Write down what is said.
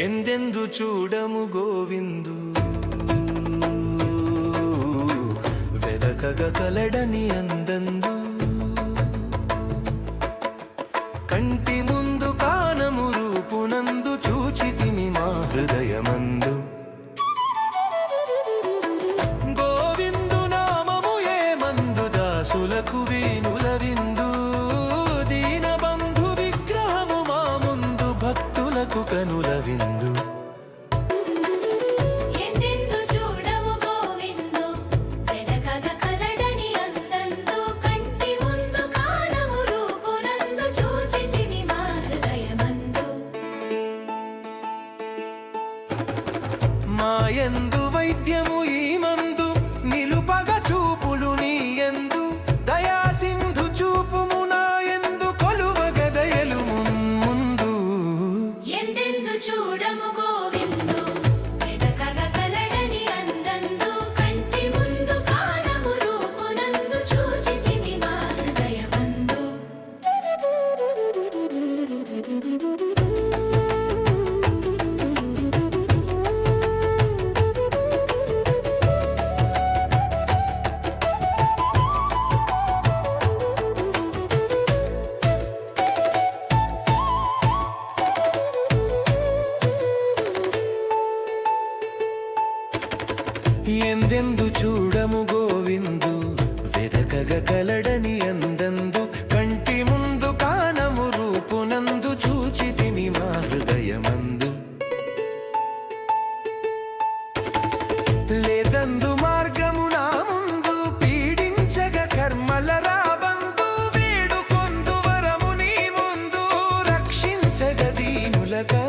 ఎందెందు చూడము గోవిందు వెదకగ కలడని అందందు కంటి ముందు కానము రూపునందు చూచితిమి మా హృదయమందు గోవిందు నామము ఏ మందు దాసులకు వీనుల విందు దీనబంధు విగ్రహము మా ముందు భక్తులకు కనుల విందు మాయందు వైద్యము ఈ మందు నిలుపగ చూపులు నీ యందు దయా సింధు చూపుము నా యందు కొలువగ దయలు ముందు ఎందెందు చూడము గోవిందు వెదకగ కలడని అందందు కంటి ముందు కానము రూపునందు చూచితిమి మా హృదయమందు ఎందెందు చూడము గోవిందు వెదకగ కలడని అందందు కంటి ముందు కానము రూపునందు చూచితిమి మా హృదయమందు లేదందు మార్గము నా ముందు పీడించగ కర్మల రాబందు వేడుకొందు వరము నీ ముందు రక్షించగ దీనులగా